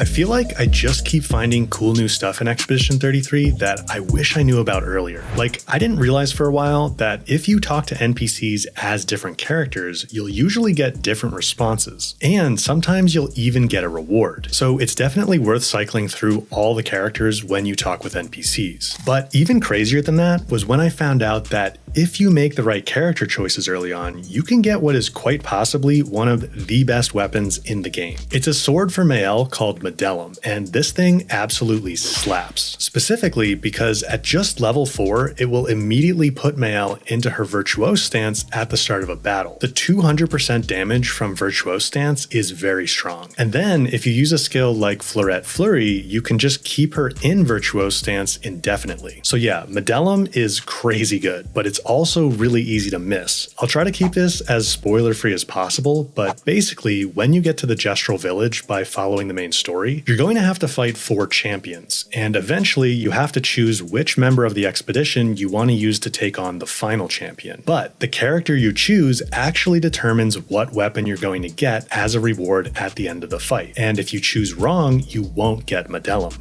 feel like I just keep finding cool new stuff in Expedition 33 that I wish I knew about earlier. Like, I didn't realize for a while that if you talk to NPCs as different characters, you'll usually get different responses, and sometimes you'll even get a reward. So it's definitely worth cycling through all the characters when you talk with NPCs. But even crazier than that was when I found out that if you make the right character choices early on, you can get what is quite possibly one of the best weapons in the game. It's a sword for Mael called Medellum, and this thing absolutely slaps. Specifically because at just level 4, it will immediately put Mael into her Virtuose stance at the start of a battle. The 200% damage from Virtuose stance is very strong. And then if you use a skill like Fleurette Flurry, you can just keep her in Virtuose stance indefinitely. So yeah, Medellum is crazy good, but it's also really easy to miss. I'll try to keep this as spoiler free as possible, but basically when you get to the Gestural Village by following the main story, you're going to have to fight 4 champions, and eventually you have to choose which member of the expedition you want to use to take on the final champion. But the character you choose actually determines what weapon you're going to get as a reward at the end of the fight, and if you choose wrong, you won't get Medellum.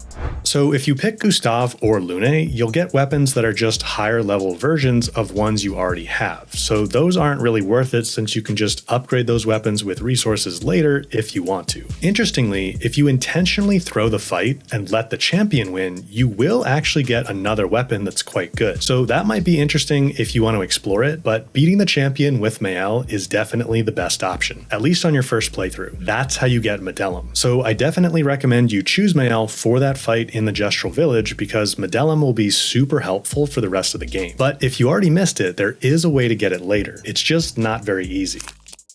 So if you pick Gustave or Lune, you'll get weapons that are just higher level versions of ones you already have, so those aren't really worth it since you can just upgrade those weapons with resources later if you want to. Interestingly, if you intentionally throw the fight and let the champion win, you will actually get another weapon that's quite good. So that might be interesting if you want to explore it, but beating the champion with Mael is definitely the best option, at least on your first playthrough. That's how you get Medellum. So I definitely recommend you choose Mael for that fight in the Gestural Village because Medellum will be super helpful for the rest of the game. But if you already missed it, there is a way to get it later. It's just not very easy.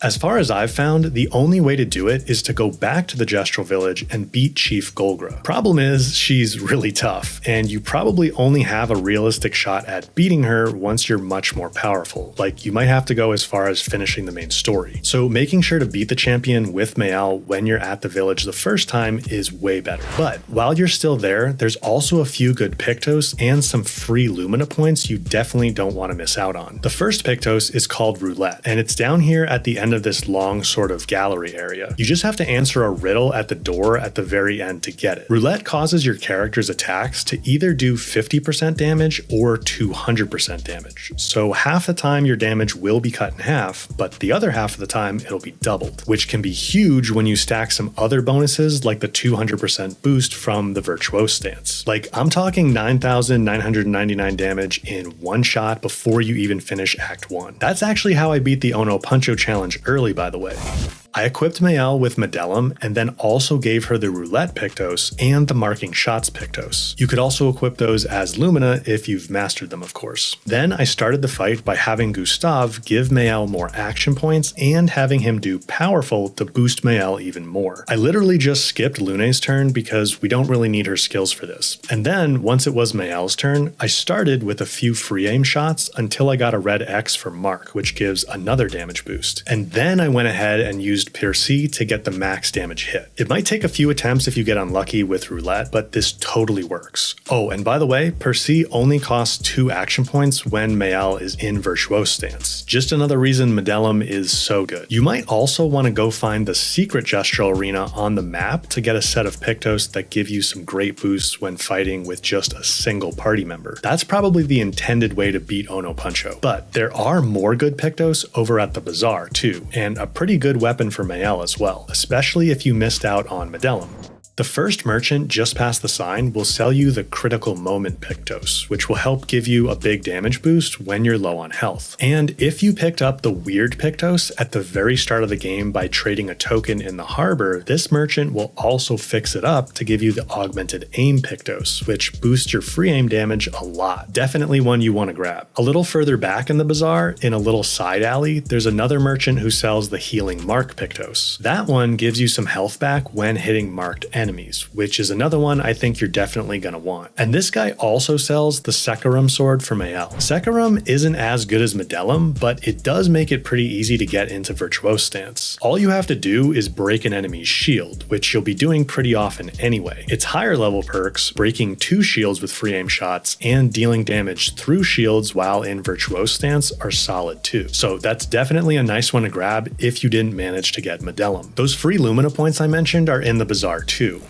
As far as I've found, the only way to do it is to go back to the Gestural Village and beat Chief Golgra. Problem is, she's really tough, and you probably only have a realistic shot at beating her once you're much more powerful. Like, you might have to go as far as finishing the main story. So making sure to beat the champion with Mael when you're at the village the first time is way better. But while you're still there, there's also a few good Pictos and some free Lumina points you definitely don't want to miss out on. The first Pictos is called Roulette, and it's down here at the end of this long sort of gallery area. You just have to answer a riddle at the door at the very end to get it. Roulette causes your character's attacks to either do 50% damage or 200% damage. So half the time your damage will be cut in half, but the other half of the time it'll be doubled, which can be huge when you stack some other bonuses like the 200% boost from the Virtuose stance. Like, I'm talking 9,999 damage in one shot before you even finish Act 1. That's actually how I beat the Ono Puncho challenge early, by the way. I equipped Mael with Medellum and then also gave her the Roulette Pictos and the Marking Shots Pictos. You could also equip those as Lumina if you've mastered them, of course. Then I started the fight by having Gustave give Mael more action points and having him do Powerful to boost Mael even more. I literally just skipped Lune's turn because we don't really need her skills for this. And then, once it was Mael's turn, I started with a few free aim shots until I got a red X for Mark, which gives another damage boost. And then I went ahead and used Percy to get the max damage hit. It might take a few attempts if you get unlucky with Roulette, but this totally works. Oh, and by the way, Percy only costs 2 action points when Mael is in Virtuose stance. Just another reason Medellum is so good. You might also want to go find the secret gestural arena on the map to get a set of Pictos that give you some great boosts when fighting with just a single party member. That's probably the intended way to beat Ono Puncho. But there are more good Pictos over at the Bazaar too, and a pretty good weapon for Mael as well, especially if you missed out on Medellum. The first merchant just past the sign will sell you the Critical Moment Pictos, which will help give you a big damage boost when you're low on health. And if you picked up the Weird Pictos at the very start of the game by trading a token in the harbor, this merchant will also fix it up to give you the Augmented Aim Pictos, which boosts your free aim damage a lot. Definitely one you want to grab. A little further back in the bazaar, in a little side alley, there's another merchant who sells the Healing Mark Pictos. That one gives you some health back when hitting marked enemies, which is another one I think you're definitely going to want. And this guy also sells the Secarum sword for Mael. Secarum isn't as good as Medellum, but it does make it pretty easy to get into Virtuose stance. All you have to do is break an enemy's shield, which you'll be doing pretty often anyway. Its higher level perks, breaking 2 shields with free aim shots and dealing damage through shields while in Virtuose stance, are solid too. So that's definitely a nice one to grab if you didn't manage to get Medellum. Those free Lumina points I mentioned are in the bazaar too. 2.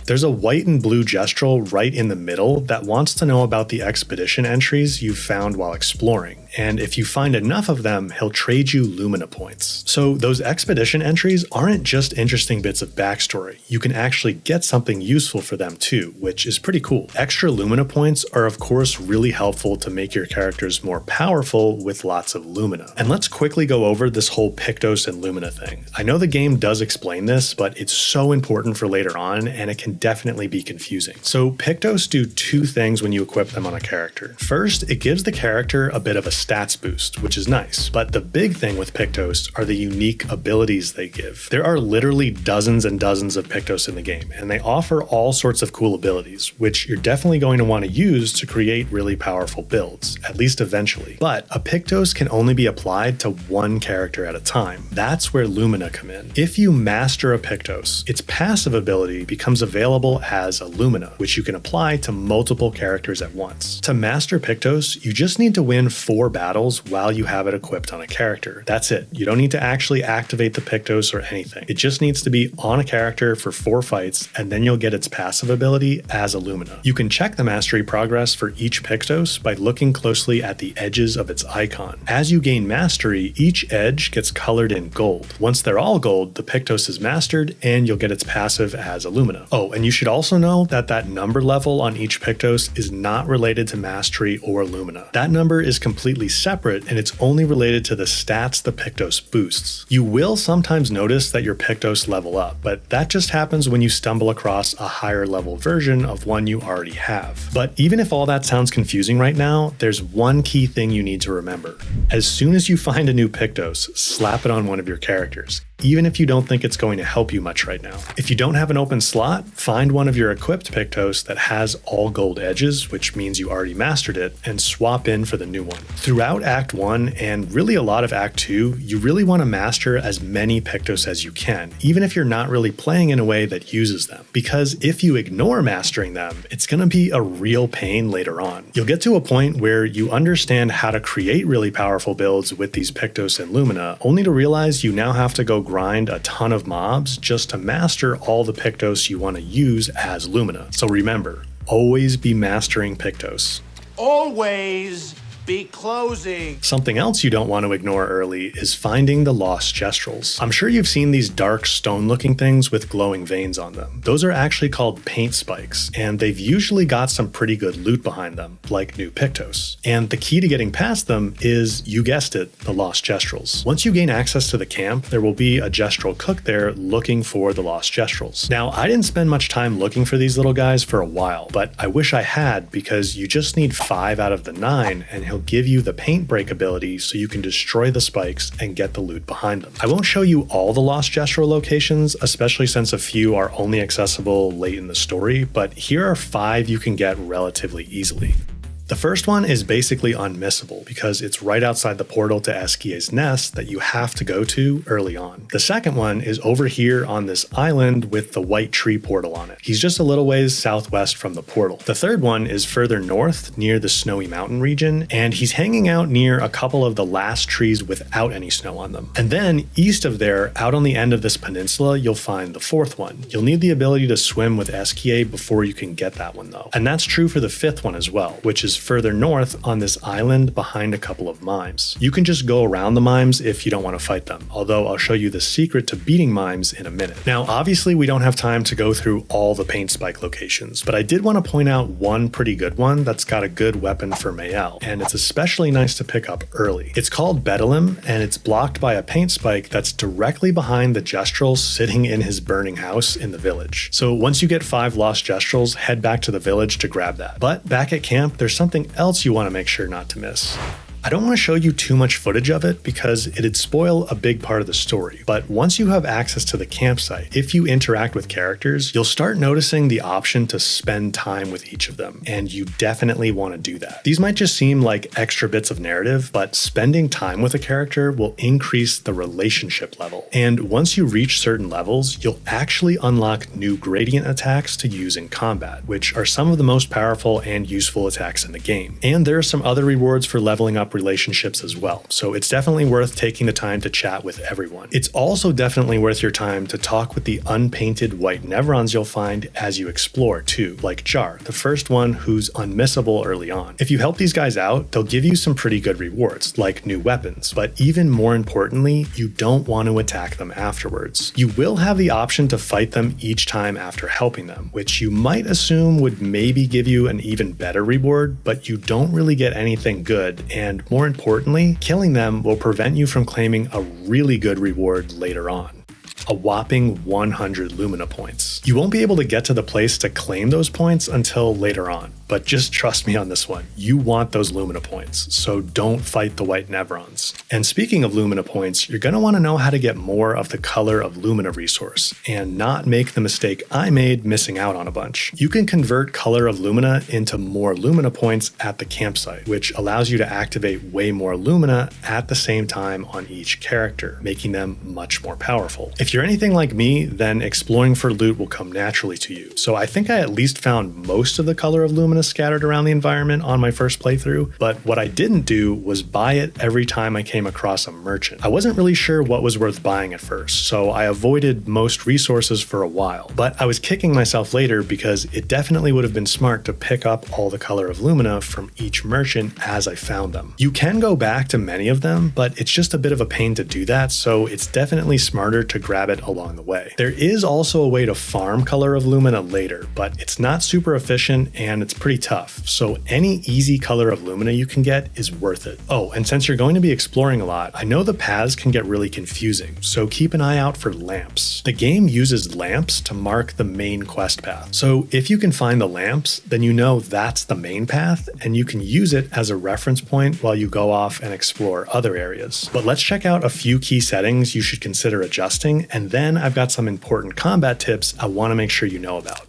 There's a white and blue gestrel right in the middle that wants to know about the expedition entries you've found while exploring, and if you find enough of them, he'll trade you Lumina points. So those expedition entries aren't just interesting bits of backstory, you can actually get something useful for them too, which is pretty cool. Extra Lumina points are of course really helpful to make your characters more powerful with lots of Lumina. And let's quickly go over this whole Pictos and Lumina thing. I know the game does explain this, but it's so important for later on, and it can definitely be confusing. So Pictos do two things when you equip them on a character. First, it gives the character a bit of a stats boost, which is nice, but the big thing with Pictos are the unique abilities they give. There are literally dozens and dozens of Pictos in the game, and they offer all sorts of cool abilities, which you're definitely going to want to use to create really powerful builds, at least eventually. But a Pictos can only be applied to one character at a time. That's where Lumina come in. If you master a Pictos, its passive ability becomes available as a Lumina, which you can apply to multiple characters at once. To master Pictos, you just need to win 4 battles while you have it equipped on a character. That's it. You don't need to actually activate the Pictos or anything. It just needs to be on a character for 4 fights, and then you'll get its passive ability as a Lumina. You can check the mastery progress for each Pictos by looking closely at the edges of its icon. As you gain mastery, each edge gets colored in gold. Once they're all gold, the Pictos is mastered, and you'll get its passive as a Lumina. Oh, and you should also know that that number level on each Pictos is not related to mastery or Lumina. That number is completely separate, and it's only related to the stats the Pictos boosts. You will sometimes notice that your Pictos level up, but that just happens when you stumble across a higher level version of one you already have. But even if all that sounds confusing right now, there's one key thing you need to remember. As soon as you find a new Pictos, slap it on one of your characters, even if you don't think it's going to help you much right now. If you don't have an open slot, find one of your equipped Pictos that has all gold edges, which means you already mastered it, and swap in for the new one. Throughout Act 1 and really a lot of Act 2, you really want to master as many Pictos as you can, even if you're not really playing in a way that uses them. Because if you ignore mastering them, it's going to be a real pain later on. You'll get to a point where you understand how to create really powerful builds with these Pictos and Lumina, only to realize you now have to go grind a ton of mobs just to master all the Pictos you want to use as Lumina. So remember, always be mastering Pictos. Always be closing. Something else you don't want to ignore early is finding the lost gestrels. I'm sure you've seen these dark stone-looking things with glowing veins on them. Those are actually called paint spikes, and they've usually got some pretty good loot behind them, like new Pictos. And the key to getting past them is, you guessed it, the lost gestrels. Once you gain access to the camp, there will be a gestrel cook there looking for the lost gestrels. Now, I didn't spend much time looking for these little guys for a while, but I wish I had, because you just need 5 out of the 9, and he'll give you the paint break ability so you can destroy the spikes and get the loot behind them. I won't show you all the lost gestrel locations, especially since a few are only accessible late in the story, but here are 5 you can get relatively easily. The first one is basically unmissable because it's right outside the portal to Eskie's nest that you have to go to early on. The second one is over here on this island with the white tree portal on it. He's just a little ways southwest from the portal. The third one is further north near the snowy mountain region, and he's hanging out near a couple of the last trees without any snow on them. And then east of there, out on the end of this peninsula, you'll find the fourth one. You'll need the ability to swim with Eskie before you can get that one though. And that's true for the fifth one as well, which is further north on this island behind a couple of Mimes. You can just go around the Mimes if you don't want to fight them, although I'll show you the secret to beating Mimes in a minute. Now, obviously we don't have time to go through all the paint spike locations, but I did want to point out one pretty good one that's got a good weapon for Mael, and it's especially nice to pick up early. It's called Bedelim, and it's blocked by a paint spike that's directly behind the gestrels sitting in his burning house in the village. So once you get 5 lost gestrels, head back to the village to grab that. But back at camp, there's something else you want to make sure not to miss. I don't want to show you too much footage of it because it'd spoil a big part of the story, but once you have access to the campsite, if you interact with characters, you'll start noticing the option to spend time with each of them, and you definitely want to do that. These might just seem like extra bits of narrative, but spending time with a character will increase the relationship level, and once you reach certain levels, you'll actually unlock new gradient attacks to use in combat, which are some of the most powerful and useful attacks in the game. And there are some other rewards for leveling up up relationships as well. So it's definitely worth taking the time to chat with everyone. It's also definitely worth your time to talk with the unpainted white Nevrons you'll find as you explore too, like Jar, the first one who's unmissable early on. If you help these guys out, they'll give you some pretty good rewards, like new weapons, but even more importantly, you don't want to attack them afterwards. You will have the option to fight them each time after helping them, which you might assume would maybe give you an even better reward, but you don't really get anything good, and more importantly, killing them will prevent you from claiming a really good reward later on. A whopping 100 Lumina points. You won't be able to get to the place to claim those points until later on, but just trust me on this one. You want those Lumina points, so don't fight the white Nevrons. And speaking of Lumina points, you're going to want to know how to get more of the Color of Lumina resource, and not make the mistake I made missing out on a bunch. You can convert Color of Lumina into more Lumina points at the campsite, which allows you to activate way more Lumina at the same time on each character, making them much more powerful. If you're anything like me, then exploring for loot will come naturally to you. So I think I at least found most of the Color of Lumina scattered around the environment on my first playthrough, but what I didn't do was buy it every time I came across a merchant. I wasn't really sure what was worth buying at first, so I avoided most resources for a while, but I was kicking myself later because it definitely would have been smart to pick up all the Color of Lumina from each merchant as I found them. You can go back to many of them, but it's just a bit of a pain to do that, so it's definitely smarter to grab it along the way. There is also a way to farm Color of Lumina later, but it's not super efficient and it's pretty tough, so any easy Color of Lumina you can get is worth it. Oh, and since you're going to be exploring a lot, I know the paths can get really confusing, so keep an eye out for lamps. The game uses lamps to mark the main quest path, so if you can find the lamps, then you know that's the main path, and you can use it as a reference point while you go off and explore other areas. But let's check out a few key settings you should consider adjusting, and then I've got some important combat tips I want to make sure you know about.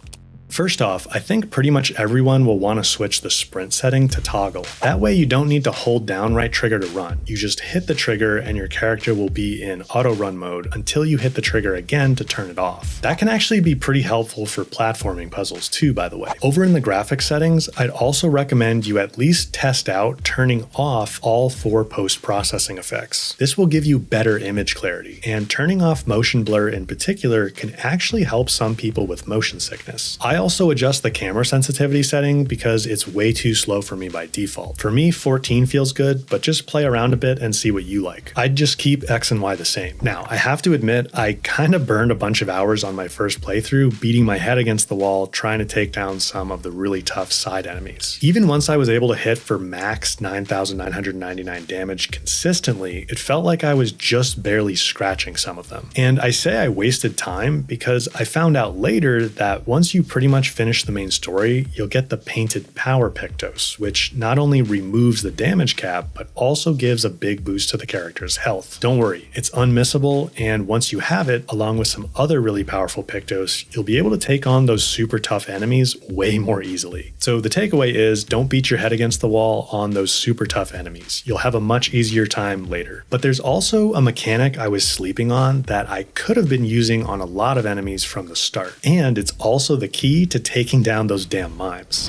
First off, I think pretty much everyone will want to switch the sprint setting to toggle. That way you don't need to hold down right trigger to run. You just hit the trigger and your character will be in auto run mode until you hit the trigger again to turn it off. That can actually be pretty helpful for platforming puzzles too, by the way. Over in the graphics settings, I'd also recommend you at least test out turning off all 4 post-processing effects. This will give you better image clarity, and turning off motion blur in particular can actually help some people with motion sickness. I also adjust the camera sensitivity setting because it's way too slow for me by default. For me, 14 feels good, but just play around a bit and see what you like. I'd just keep X and Y the same. Now, I have to admit, I kind of burned a bunch of hours on my first playthrough, beating my head against the wall, trying to take down some of the really tough side enemies. Even once I was able to hit for max 9,999 damage consistently, it felt like I was just barely scratching some of them. And I say I wasted time because I found out later that once you pretty much finish the main story, you'll get the painted power Pictos, which not only removes the damage cap, but also gives a big boost to the character's health. Don't worry, it's unmissable, and once you have it, along with some other really powerful Pictos, you'll be able to take on those super tough enemies way more easily. So the takeaway is, don't beat your head against the wall on those super tough enemies. You'll have a much easier time later. But there's also a mechanic I was sleeping on that I could have been using on a lot of enemies from the start, and it's also the key to taking down those damn mimes.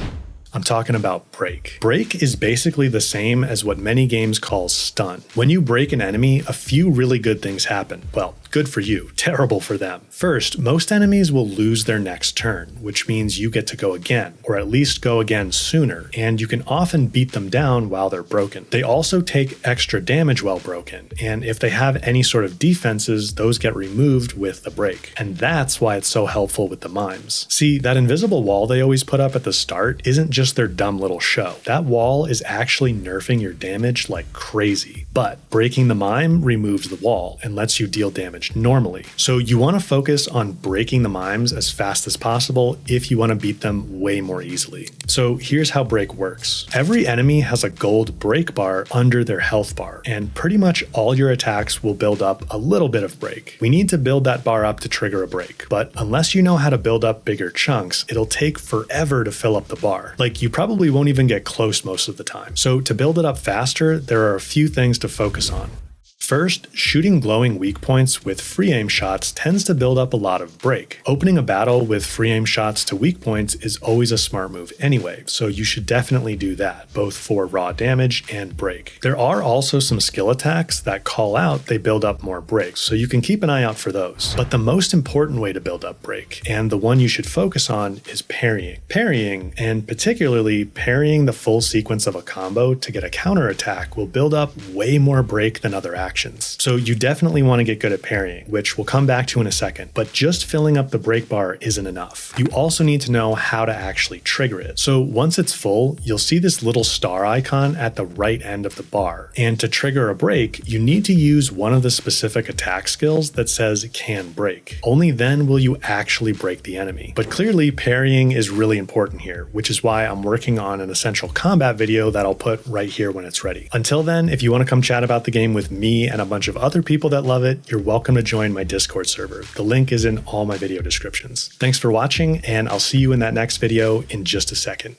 I'm talking about break. Break is basically the same as what many games call stun. When you break an enemy, a few really good things happen. Well, good for you, terrible for them. First, most enemies will lose their next turn, which means you get to go again, or at least go again sooner, and you can often beat them down while they're broken. They also take extra damage while broken, and if they have any sort of defenses, those get removed with the break. And that's why it's so helpful with the mimes. See, that invisible wall they always put up at the start isn't just their dumb little show. That wall is actually nerfing your damage like crazy. But breaking the mime removes the wall and lets you deal damage normally. So you want to focus on breaking the mimes as fast as possible if you want to beat them way more easily. So here's how break works. Every enemy has a gold break bar under their health bar, and pretty much all your attacks will build up a little bit of break. We need to build that bar up to trigger a break, but unless you know how to build up bigger chunks, it'll take forever to fill up the bar. Like, you probably won't even get close most of the time. So to build it up faster, there are a few things to focus on. First, shooting glowing weak points with free aim shots tends to build up a lot of break. Opening a battle with free aim shots to weak points is always a smart move anyway, so you should definitely do that, both for raw damage and break. There are also some skill attacks that call out they build up more break, so you can keep an eye out for those. But the most important way to build up break, and the one you should focus on, is parrying. Parrying, and particularly parrying the full sequence of a combo to get a counter attack, will build up way more break than other actions. So you definitely want to get good at parrying, which we'll come back to in a second, but just filling up the break bar isn't enough. You also need to know how to actually trigger it. So once it's full, you'll see this little star icon at the right end of the bar. And to trigger a break, you need to use one of the specific attack skills that says can break. Only then will you actually break the enemy. But clearly parrying is really important here, which is why I'm working on an essential combat video that I'll put right here when it's ready. Until then, if you want to come chat about the game with me and a bunch of other people that love it, you're welcome to join my Discord server. The link is in all my video descriptions. Thanks for watching, and I'll see you in that next video in just a second.